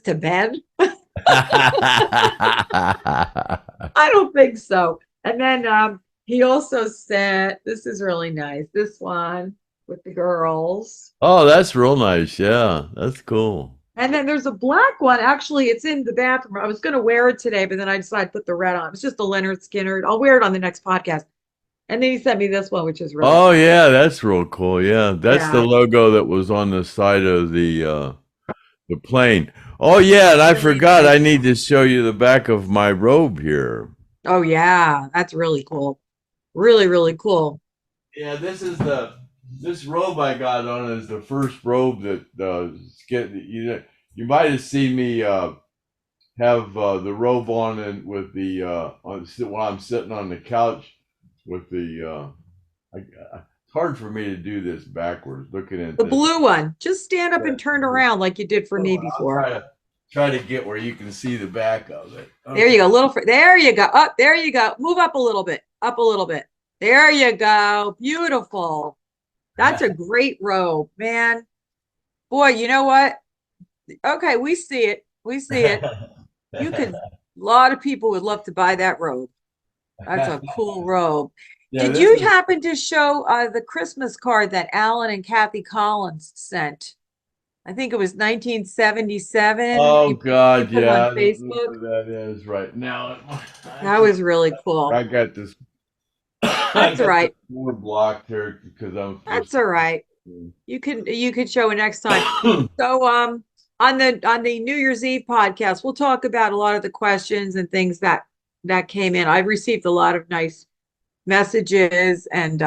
[SPEAKER 4] to bed. I don't think so. And then he also sent, this is really nice, this one with the girls.
[SPEAKER 3] Oh, that's real nice. Yeah, that's cool.
[SPEAKER 4] And then there's a black one. Actually, it's in the bathroom. I was going to wear it today, but then I decided to put the red on. It's just a Lynyrd Skynyrd. I'll wear it on the next podcast. And then he sent me this one, which is really
[SPEAKER 3] Oh
[SPEAKER 4] nice.
[SPEAKER 3] yeah, that's real cool. Yeah, that's the
[SPEAKER 4] Yeah.
[SPEAKER 3] logo that was on the side of the plane. Oh yeah, and I
[SPEAKER 4] Really
[SPEAKER 3] forgot. I
[SPEAKER 4] nice.
[SPEAKER 3] need to show you the back of my robe here.
[SPEAKER 4] Oh, yeah. That's really cool. Really, really coll
[SPEAKER 3] Yeah, this robe I got on is the first robe that you might have seen me have the robe on and with the when I'm sitting on the couch with the it's hard for me to do this backwards looking at
[SPEAKER 4] The
[SPEAKER 3] this.
[SPEAKER 4] blue one. Just stand up
[SPEAKER 3] Yeah.
[SPEAKER 4] and turn around like you did for me
[SPEAKER 3] I'll
[SPEAKER 4] before.
[SPEAKER 3] try to get where you can see the back of it.
[SPEAKER 4] There you go. There you go. Up, there you go. Move up a little bit. Up a little bit. There you go. Beautiful. That's a great robe, man. Boy, you know what? Okay, we see it. We see it. You could, a lot of people would love to buy that robe. That's a cool robe.
[SPEAKER 3] Yeah,
[SPEAKER 4] Did you happen to show the Christmas card that Alan and Kathy Collins sent? I think it was 1977.
[SPEAKER 3] Oh
[SPEAKER 4] You
[SPEAKER 3] God,
[SPEAKER 4] put it on
[SPEAKER 3] yeah,
[SPEAKER 4] Facebook.
[SPEAKER 3] that is right now.
[SPEAKER 4] That was really cool.
[SPEAKER 3] I got this. I
[SPEAKER 4] That's all
[SPEAKER 3] got this
[SPEAKER 4] right.
[SPEAKER 3] more blocked here because I'm supposed
[SPEAKER 4] That's all right. You could show it next time. So on the New Year's Eve podcast, we'll talk about a lot of the questions and things that came in. I've received a lot of nice messages and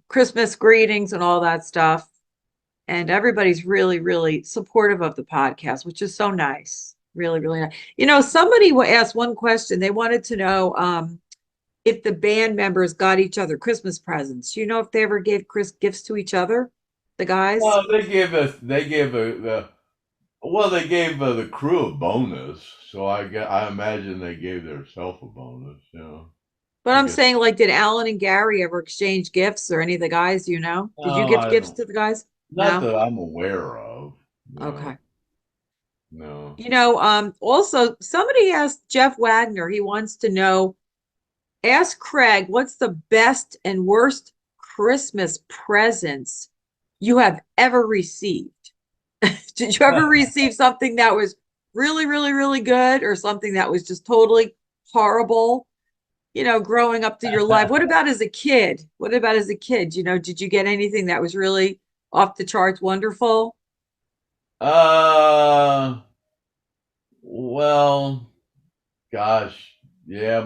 [SPEAKER 4] Christmas greetings and all that stuff. And everybody's really, really supportive of the podcast, which is so nice. Really, really nice. You know, somebody asked one question. They wanted to know if the band members got each other Christmas presents. Do you know if they ever gave gifts to each other, the guys?
[SPEAKER 3] well, they gave they gave the crew a bonus, so I imagine they gave themselves a bonus. You know,
[SPEAKER 4] But
[SPEAKER 3] I
[SPEAKER 4] I'm
[SPEAKER 3] guess.
[SPEAKER 4] saying, like, did Alan and Gary ever exchange gifts or any of the guys? Do you know? Did you
[SPEAKER 3] No,
[SPEAKER 4] give
[SPEAKER 3] I
[SPEAKER 4] gifts
[SPEAKER 3] don't.
[SPEAKER 4] to the guys?
[SPEAKER 3] Not
[SPEAKER 4] No?
[SPEAKER 3] that I'm aware of. No,
[SPEAKER 4] Okay.
[SPEAKER 3] no.
[SPEAKER 4] You know, also somebody asked Jeff Wagner, he wants to know, ask Craig, what's the best and worst Christmas presents you have ever received? Did you ever receive something that was really, really, really good or something that was just totally horrible, you know, growing up to your life? What about as a kid? What about as a kid? You know, did you get anything that was really off the charts wonderful?
[SPEAKER 3] Uh, well, gosh, yeah,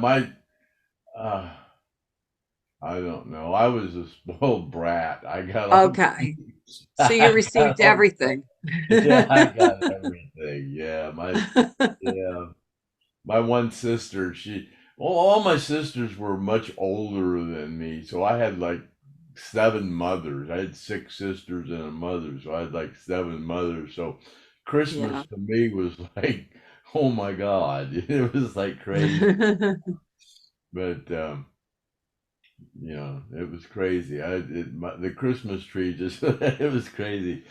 [SPEAKER 3] uh, I don't know. I was a spoiled brat. I got all,
[SPEAKER 4] Okay. So you
[SPEAKER 3] I got
[SPEAKER 4] received
[SPEAKER 3] all,
[SPEAKER 4] everything.
[SPEAKER 3] yeah, I got everything. Yeah, my one sister, well, all my sisters were much older than me, so I had like seven mothers. I had six sisters and a mother, so I had like seven mothers. So Christmas
[SPEAKER 4] Yeah.
[SPEAKER 3] to me was like, oh my God, it was like crazy. But it was crazy. The Christmas tree just it was crazy.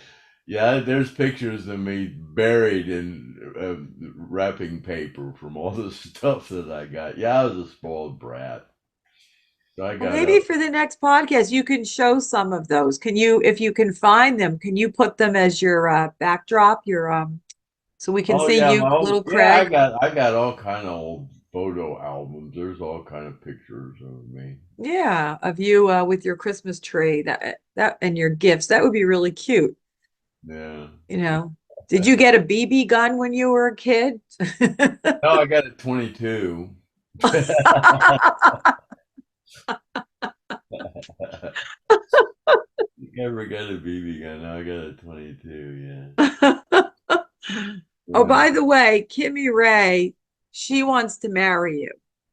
[SPEAKER 3] Yeah, there's pictures of me buried in wrapping paper from all the stuff that I got. Yeah, I was a spoiled brat. So I
[SPEAKER 4] Well,
[SPEAKER 3] got
[SPEAKER 4] maybe
[SPEAKER 3] a.
[SPEAKER 4] for the next podcast, you can show some of those. Can you, if you can find them, can you put them as your backdrop, your so we can
[SPEAKER 3] Oh
[SPEAKER 4] see
[SPEAKER 3] yeah,
[SPEAKER 4] you, little
[SPEAKER 3] yeah.
[SPEAKER 4] Craig?
[SPEAKER 3] I got all kind of old photo albums. There's all kind of pictures of me.
[SPEAKER 4] Yeah, of you with your Christmas tree, that and your gifts. That would be really cute.
[SPEAKER 3] Yeah.
[SPEAKER 4] You know, did you get a BB gun when you were a kid?
[SPEAKER 3] No, I got a 22. Never got a BB gun. Now I got a 22.
[SPEAKER 4] Oh,
[SPEAKER 3] Yeah.
[SPEAKER 4] by the way, Kimmy Ray, she wants to marry you.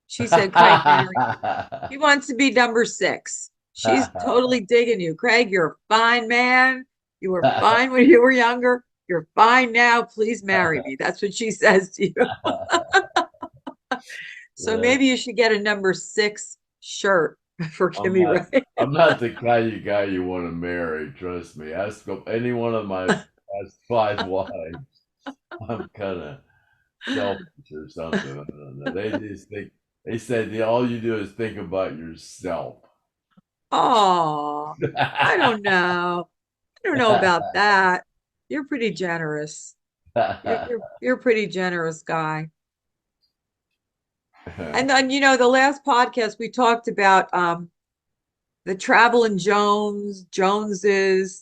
[SPEAKER 4] She said, Craig, marry me. He wants to be number 6. She's totally digging you. Craig, you're a fine man. You were fine when you were younger. You're fine now. Please marry me. That's what she says to you. So
[SPEAKER 3] Yeah.
[SPEAKER 4] maybe you should get a number 6 shirt for
[SPEAKER 3] I'm
[SPEAKER 4] Kimmy
[SPEAKER 3] not.
[SPEAKER 4] Ray.
[SPEAKER 3] I'm not the kind of guy you want to marry. Trust me. Ask any one of my past 5 wives. I'm kind of. selfish or something. I don't know. They just think they said all you do is think about yourself.
[SPEAKER 4] Oh, I don't know. I don't know about that. You're pretty generous. You're a pretty generous guy. And then, the last podcast we talked about the Traveling Joneses.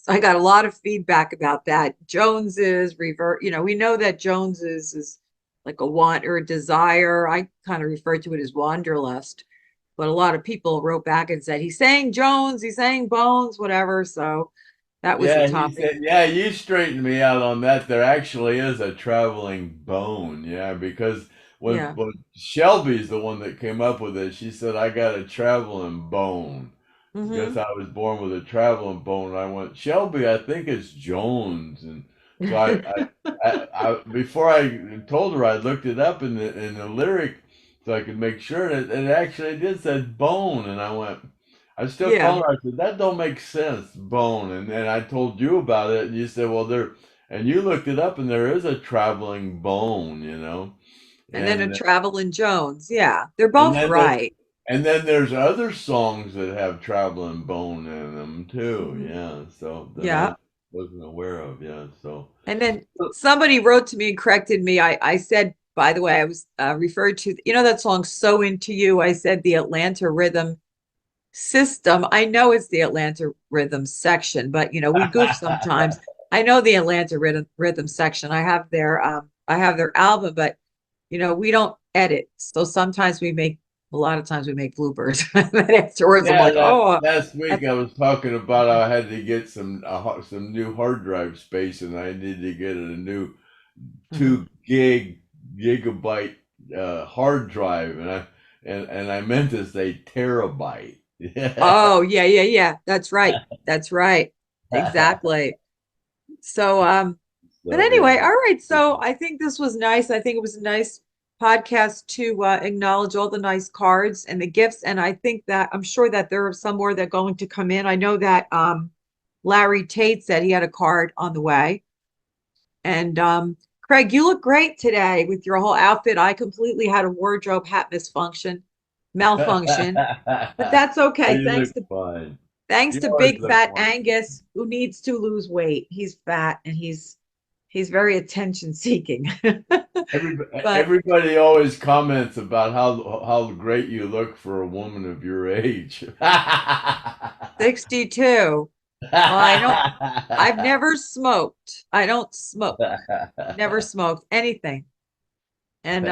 [SPEAKER 4] I got a lot of feedback about that. Joneses revert, we know that Joneses is like a want or a desire. I kind of refer to it as wanderlust, but a lot of people wrote back and said, he's saying Jones, he's saying Bones, whatever. So that was the
[SPEAKER 3] Yeah, he
[SPEAKER 4] topic.
[SPEAKER 3] said, yeah, you straightened me out on that. There actually is a traveling bone. Yeah, because
[SPEAKER 4] Yeah.
[SPEAKER 3] when Shelby's the one that came up with it, she said, I got a traveling bone. Guess
[SPEAKER 4] Hmm.
[SPEAKER 3] I was born with a traveling bone. And I went, Shelby, I think it's Jones. And so before I told her, I looked it up in the lyric so I could make sure that it actually did said bone. And I went, I still
[SPEAKER 4] Yeah.
[SPEAKER 3] called her. I said, that don't make sense, bone. And then I told you about it, and you said, well, and you looked it up, and there is a traveling bone,
[SPEAKER 4] And then a
[SPEAKER 3] and
[SPEAKER 4] Traveling Jones. Yeah. They're
[SPEAKER 3] and
[SPEAKER 4] both
[SPEAKER 3] then
[SPEAKER 4] right.
[SPEAKER 3] there's other songs that have traveling bone in them too,
[SPEAKER 4] Mhm.
[SPEAKER 3] yeah. So that I
[SPEAKER 4] Yeah.
[SPEAKER 3] wasn't aware of, yeah. So
[SPEAKER 4] And then somebody wrote to me and corrected me. I said, by the way, I was referred to, that song So Into You. I said the Atlanta Rhythm System. I know it's the Atlanta Rhythm section, but we goof sometimes. I know the Atlanta Rhythm section. I have their album, but we don't edit. So sometimes a lot of times we make bloopers. And afterwards, I'm
[SPEAKER 3] yeah,
[SPEAKER 4] like,
[SPEAKER 3] that
[SPEAKER 4] oh,
[SPEAKER 3] last week
[SPEAKER 4] that's,
[SPEAKER 3] I was talking about how I had to get some new hard drive space, and I needed to get a new
[SPEAKER 4] Mhm.
[SPEAKER 3] 2 gigabyte hard drive, and I meant to say terabyte. Yeah.
[SPEAKER 4] Oh, yeah, yeah, yeah. That's right. That's right. Exactly. So, but
[SPEAKER 3] So yeah.
[SPEAKER 4] anyway, all right. So I think this was nice. I think it was a nice podcast to acknowledge all the nice cards and the gifts. And I think that I'm sure that there are some more that are going to come in. I know that Larry Tate said he had a card on the way. And Craig, you look great today with your whole outfit. I completely had a wardrobe hat malfunction, but that's
[SPEAKER 3] Oh,
[SPEAKER 4] okay.
[SPEAKER 3] you look fine.
[SPEAKER 4] Thanks
[SPEAKER 3] You
[SPEAKER 4] to
[SPEAKER 3] always
[SPEAKER 4] Big
[SPEAKER 3] look
[SPEAKER 4] Fat
[SPEAKER 3] wonderful.
[SPEAKER 4] Angus, who needs to lose weight. He's fat and he's very attention seeking. But
[SPEAKER 3] Everybody always comments about how great you look for a woman of your age.
[SPEAKER 4] 62. Well, I've never smoked. I don't smoke. Never smoked anything. And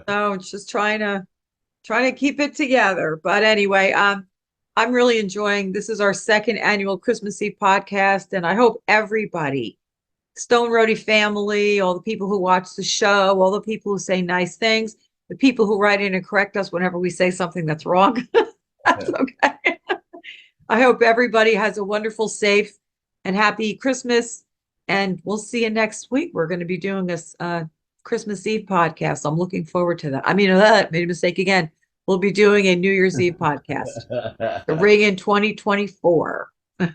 [SPEAKER 4] so it's just trying to keep it together. But anyway, I'm really enjoying this is our second annual Christmas Eve podcast, and I hope everybody, Stone Roadie family, all the people who watch the show, all the people who say nice things, the people who write in and correct us whenever we say something that's wrong. That's okay. I hope everybody has a wonderful, safe, and happy Christmas. And we'll see you next week. We're going to be doing this Christmas Eve podcast. I'm looking forward to that. I mean, made a mistake again. We'll be doing a New Year's Eve podcast. The ring in 2024.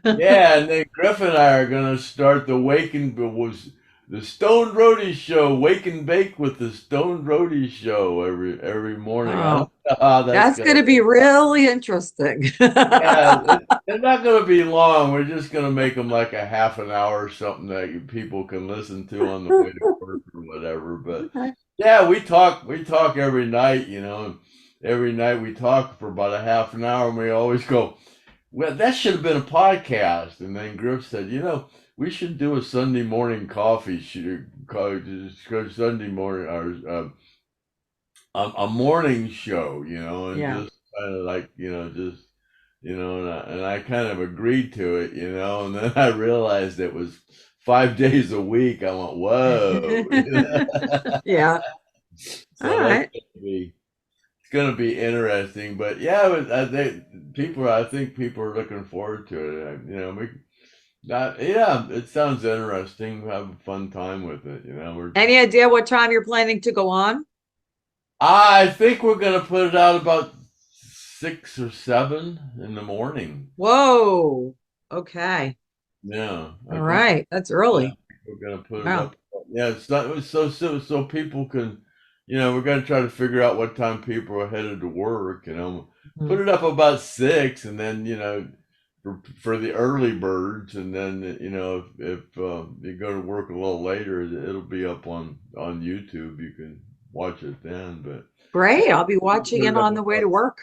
[SPEAKER 3] Yeah, and then Griff and I are gonna start the Stone Roadie show, Wake and Bake with the Stone Roadie show every morning. I don't
[SPEAKER 4] Oh,
[SPEAKER 3] know how that's
[SPEAKER 4] that's
[SPEAKER 3] gonna
[SPEAKER 4] going to be really interesting.
[SPEAKER 3] Yeah, they're not going to be long. We're just going to make them like a half an hour or something that people can listen to on the way to work or whatever. But
[SPEAKER 4] Okay.
[SPEAKER 3] yeah, we talk every night, and every night we talk for about a half an hour, and we always go, well, that should have been a podcast. And then Griff said, we should do a Sunday morning coffee shoot, Sunday morning or a morning show, and
[SPEAKER 4] Yeah.
[SPEAKER 3] just kind of like, just, and I kind of agreed to it, and then I realized it was 5 days a week. I went, whoa.
[SPEAKER 4] Yeah. All
[SPEAKER 3] So
[SPEAKER 4] right.
[SPEAKER 3] it's gonna be interesting, but yeah, I think people are looking forward to it. Yeah, it sounds interesting. We have a fun time with it.
[SPEAKER 4] Any idea what time you're planning to go on?
[SPEAKER 3] I think we're gonna put it out about 6 or 7 in the morning.
[SPEAKER 4] Whoa. Okay.
[SPEAKER 3] Yeah,
[SPEAKER 4] All
[SPEAKER 3] I think
[SPEAKER 4] right. That's
[SPEAKER 3] yeah,
[SPEAKER 4] early.
[SPEAKER 3] we're gonna put it
[SPEAKER 4] Wow.
[SPEAKER 3] up Yeah, so people can, we're gonna try to figure out what time people are headed to work. Put it up about 6, and then for the early birds, and then if you go to work a little later, it'll be up on YouTube. You can watch it then. But
[SPEAKER 4] Great. I'll be watching
[SPEAKER 3] put
[SPEAKER 4] it
[SPEAKER 3] it up
[SPEAKER 4] on the way
[SPEAKER 3] about,
[SPEAKER 4] to work.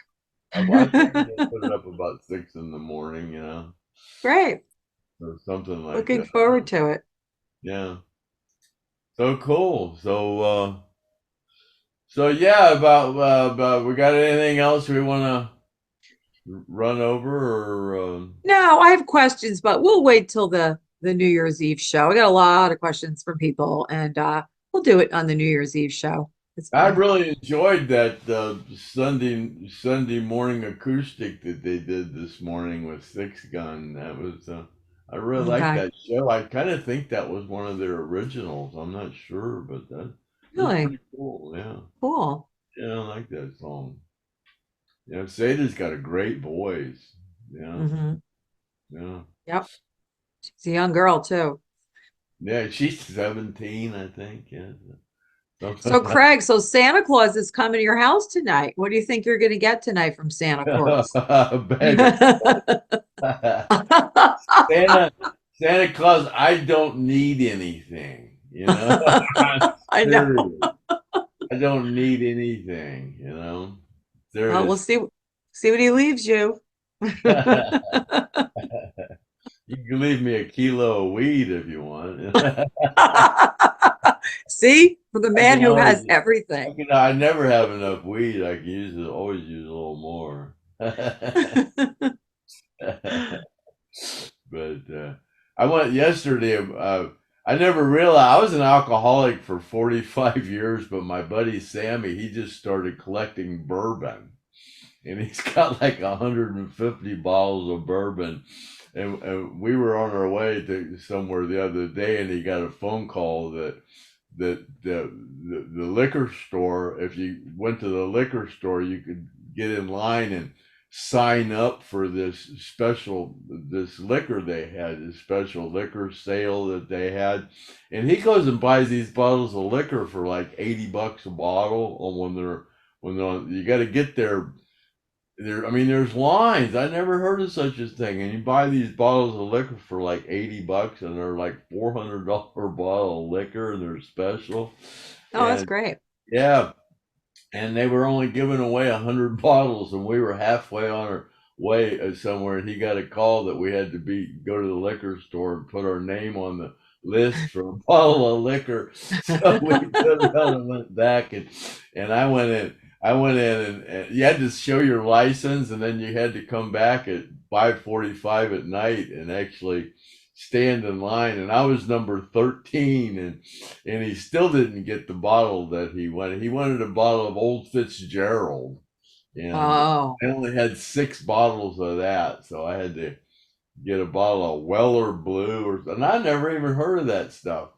[SPEAKER 3] I think they'll put it up about 6 in the morning,
[SPEAKER 4] Great.
[SPEAKER 3] or something like
[SPEAKER 4] Looking
[SPEAKER 3] that.
[SPEAKER 4] forward to it.
[SPEAKER 3] Yeah. So cool. So yeah, about we got anything else we want to run over or
[SPEAKER 4] No, I have questions, but we'll wait till the New Year's Eve show. I got a lot of questions from people, and we'll do it on the New Year's Eve show. It's
[SPEAKER 3] I
[SPEAKER 4] fun.
[SPEAKER 3] really enjoyed that Sunday morning acoustic that they did this morning with Six Gun. That was I really liked
[SPEAKER 4] Okay.
[SPEAKER 3] that show. I kind of think that was one of their originals. I'm not sure, but that was
[SPEAKER 4] Really
[SPEAKER 3] pretty cool. Yeah,
[SPEAKER 4] cool.
[SPEAKER 3] yeah, I like that song. Sada's got a great voice. Yeah,
[SPEAKER 4] Hmm.
[SPEAKER 3] yeah,
[SPEAKER 4] Yep. She's a young girl too.
[SPEAKER 3] yeah. She's 17, I think. Yeah,
[SPEAKER 4] So
[SPEAKER 3] something
[SPEAKER 4] Craig, so Santa Claus is coming to your house tonight. What do you think you're going to get tonight from Santa
[SPEAKER 3] like
[SPEAKER 4] Claus?
[SPEAKER 3] a bag of Santa, Santa Claus, I don't need anything, I'm
[SPEAKER 4] I know.
[SPEAKER 3] serious. I don't need anything, There
[SPEAKER 4] Well, we'll
[SPEAKER 3] is.
[SPEAKER 4] see what he leaves you.
[SPEAKER 3] You can leave me a kilo of weed if you want.
[SPEAKER 4] See, for the
[SPEAKER 3] I
[SPEAKER 4] man
[SPEAKER 3] can
[SPEAKER 4] who
[SPEAKER 3] always,
[SPEAKER 4] has everything.
[SPEAKER 3] I never have enough weed. I can always use a little more. But I went yesterday. I never realized I was an alcoholic for 45 years, but my buddy Sammy, he just started collecting bourbon, and he's got like 150 bottles of bourbon. And we were on our way to somewhere the other day, and he got a phone call that the liquor store, if you went to the liquor store, you could get in line and sign up for this liquor they had, this special liquor sale that they had. And he goes and buys these bottles of liquor for like $80 a bottle. You got to get there. I mean, there's lines. I never heard of such a thing. And you buy these bottles of liquor for like $80, and they're like $400 bottle of liquor, and they're special.
[SPEAKER 4] Oh, that's
[SPEAKER 3] And
[SPEAKER 4] great.
[SPEAKER 3] yeah, and they were only giving away 100 bottles, and we were halfway on our way somewhere, and he got a call that we had to go to the liquor store and put our name on the list for a bottle of liquor. So we took out and went back, and I went in and you had to show your license, and then you had to come back at 5:45 at night and actually stand in line, and I was number 13, and he still didn't get the bottle that he wanted. He wanted a bottle of Old Fitzgerald, and
[SPEAKER 4] Oh,
[SPEAKER 3] I only had 6 bottles of that, so I had to get a bottle of Weller Blue, and I never even heard of that stuff.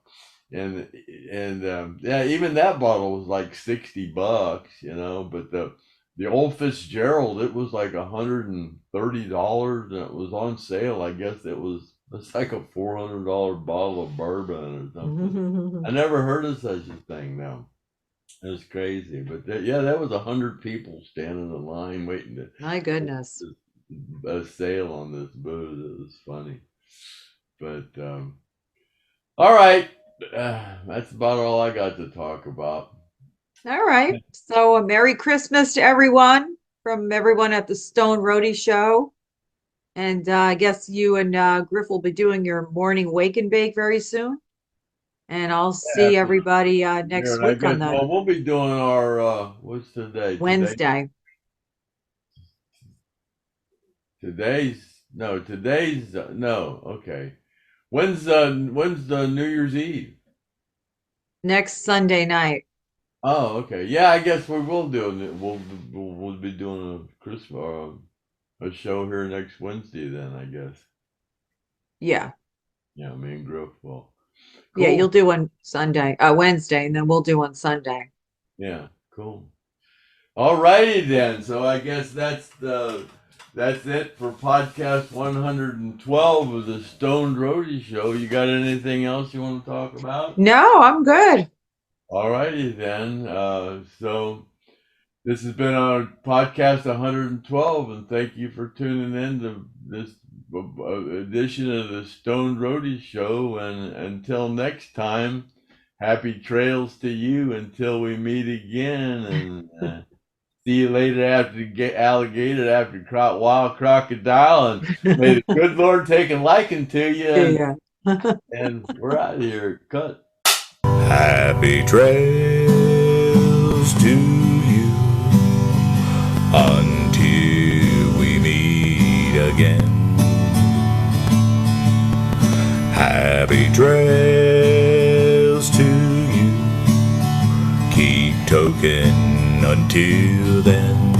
[SPEAKER 3] And yeah, even that bottle was like $60, but the Old Fitzgerald, it was like $130, and it was on sale. I guess it's like a $400 bottle of bourbon or something. I never heard of such a thing. Now it was crazy, but yeah, that was 100 people standing in line waiting to
[SPEAKER 4] my goodness.
[SPEAKER 3] a sale on this booze. It was funny, but all right, that's about all I got to talk about.
[SPEAKER 4] All right. So a Merry Christmas to everyone from everyone at the Stone Roadie show. And I guess you and Griff will be doing your morning wake and bake very soon. And I'll
[SPEAKER 3] Yeah,
[SPEAKER 4] see everybody
[SPEAKER 3] here,
[SPEAKER 4] next
[SPEAKER 3] and I
[SPEAKER 4] week on
[SPEAKER 3] guess
[SPEAKER 4] the
[SPEAKER 3] we'll be doing our what's today?
[SPEAKER 4] Wednesday.
[SPEAKER 3] Today's no. Okay, when's the New Year's Eve?
[SPEAKER 4] Next Sunday night.
[SPEAKER 3] Oh, okay. Yeah, I guess we will do it. We'll be doing a Christmas a show here next Wednesday. Then I guess.
[SPEAKER 4] Yeah.
[SPEAKER 3] Yeah, me and Griff will.
[SPEAKER 4] Yeah,
[SPEAKER 3] Cool.
[SPEAKER 4] you'll do one Sunday, Wednesday, and then we'll do one Sunday.
[SPEAKER 3] Yeah, cool. All righty then. So I guess that's that's it for podcast 112 of the Stoned Roadie Show. You got anything else you want to talk about?
[SPEAKER 4] No, I'm good.
[SPEAKER 3] All righty then. So this has been our podcast 112, and thank you for tuning in to this edition of the Stoned Roadie Show. And until next time, happy trails to you until we meet again. And see you later after alligator, after wild crocodile, and may the good Lord take a liking to you. And, and we're out of here. Cut.
[SPEAKER 2] Happy trails to you until we meet again. Happy trails to you. Keep token until then.